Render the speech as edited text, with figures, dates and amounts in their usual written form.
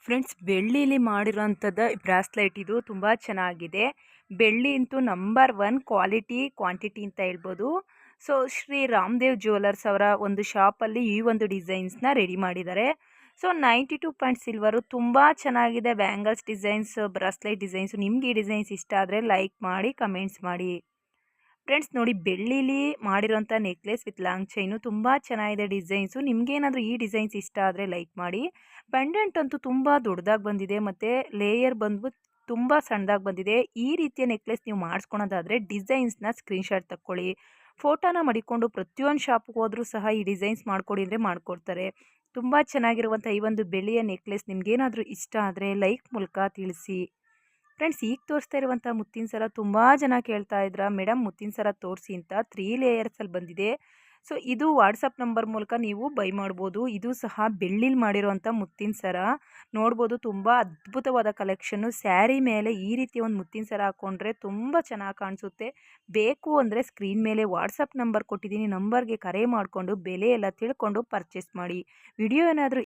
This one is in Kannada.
ಫ್ರೆಂಡ್ಸ್, ಬೆಳ್ಳಿಲಿ ಮಾಡಿರೋಂಥದ್ದು ಬ್ರಾಸ್ಲೆಟ್ ಇದು ತುಂಬ ಚೆನ್ನಾಗಿದೆ. ಬೆಳ್ಳಿ ಅಂತೂ ನಂಬರ್ ಒನ್ ಕ್ವಾಂಟಿಟಿ ಅಂತ ಹೇಳ್ಬೋದು. ಸೊ ಶ್ರೀ ರಾಮದೇವ್ ಜ್ಯುವೆಲರ್ಸ್ ಅವರ ಒಂದು ಶಾಪಲ್ಲಿ ಈ ಒಂದು ಡಿಸೈನ್ಸ್ನ ರೆಡಿ ಮಾಡಿದ್ದಾರೆ. ಸೊ 92 ಸಿಲ್ವರು ತುಂಬ ಚೆನ್ನಾಗಿದೆ. Bangles designs, bracelet designs. ನಿಮ್ಗೆ ಈ ಡಿಸೈನ್ಸ್ ಇಷ್ಟ ಆದರೆ ಲೈಕ್ ಮಾಡಿ, ಕಮೆಂಟ್ಸ್ ಮಾಡಿ. ಫ್ರೆಂಡ್ಸ್ ನೋಡಿ, ಬೆಳ್ಳಿಲಿ ಮಾಡಿರೋಂಥ ನೆಕ್ಲೆಸ್ ವಿತ್ ಲಾಂಗ್ ಚೈನು ತುಂಬ ಚೆನ್ನಾಗಿದೆ ಡಿಸೈನ್ಸು. ನಿಮಗೇನಾದರೂ ಈ ಡಿಸೈನ್ಸ್ ಇಷ್ಟ ಆದರೆ ಲೈಕ್ ಮಾಡಿ. ಪೆಂಡೆಂಟ್ ಅಂತೂ ತುಂಬ ದೊಡ್ಡದಾಗಿ ಬಂದಿದೆ ಮತ್ತು ಲೇಯರ್ ಬಂದ್ಬಿಟ್ಟು ತುಂಬ ಸಣ್ಣದಾಗಿ ಬಂದಿದೆ. ಈ ರೀತಿಯ ನೆಕ್ಲೆಸ್ ನೀವು ಮಾಡಿಸ್ಕೊಳೋದಾದರೆ ಡಿಸೈನ್ಸ್ನ ಸ್ಕ್ರೀನ್ಶಾಟ್ ತಕ್ಕೊಳ್ಳಿ, ಫೋಟೋನ ಮಡಿಕೊಂಡು ಪ್ರತಿಯೊಂದು ಶಾಪ್ಗೆ ಹೋದರೂ ಸಹ ಈ ಡಿಸೈನ್ಸ್ ಮಾಡಿಕೊಡಿ ಅಂದರೆ ಮಾಡಿಕೊಡ್ತಾರೆ. ತುಂಬ ಚೆನ್ನಾಗಿರುವಂಥ ಈ ಒಂದು ಬೆಳ್ಳಿಯ ನೆಕ್ಲೆಸ್ ನಿಮಗೇನಾದರೂ ಇಷ್ಟ ಆದರೆ ಲೈಕ್ ಮೂಲಕ ತಿಳಿಸಿ. ಫ್ರೆಂಡ್ಸ್, ಈಗ ತೋರಿಸ್ತಾ ಇರುವಂಥ ಮುತ್ತಿನ ಸರ ತುಂಬ ಜನ ಕೇಳ್ತಾ ಇದ್ರ, ಮೇಡಮ್ ಮುತ್ತಿನ ಸರ ತೋರಿಸಿ ಅಂತ. 3 ಲೇಯರ್ಸಲ್ಲಿ ಬಂದಿದೆ. ಸೊ ಇದು ವಾಟ್ಸಪ್ ನಂಬರ್ ಮೂಲಕ ನೀವು ಬೈ ಮಾಡ್ಬೋದು. ಇದು ಸಹ ಬೆಳ್ಳಿಲಿ ಮಾಡಿರೋವಂಥ ಮುತ್ತಿನ ಸರ ನೋಡ್ಬೋದು. ತುಂಬ ಅದ್ಭುತವಾದ ಕಲೆಕ್ಷನ್ನು. ಸ್ಯಾರಿ ಮೇಲೆ ಈ ರೀತಿಯ ಒಂದು ಮುತ್ತಿನ ಸರ ಹಾಕ್ಕೊಂಡ್ರೆ ತುಂಬ ಚೆನ್ನಾಗಿ ಕಾಣಿಸುತ್ತೆ. ಬೇಕು ಅಂದರೆ ಸ್ಕ್ರೀನ್ ಮೇಲೆ ವಾಟ್ಸಪ್ ನಂಬರ್ ಕೊಟ್ಟಿದ್ದೀನಿ, ನಂಬರ್ಗೆ ಕರೆ ಮಾಡಿಕೊಂಡು ಬೆಲೆ ಎಲ್ಲ ತಿಳ್ಕೊಂಡು ಪರ್ಚೇಸ್ ಮಾಡಿ. ವಿಡಿಯೋ ಏನಾದರೂ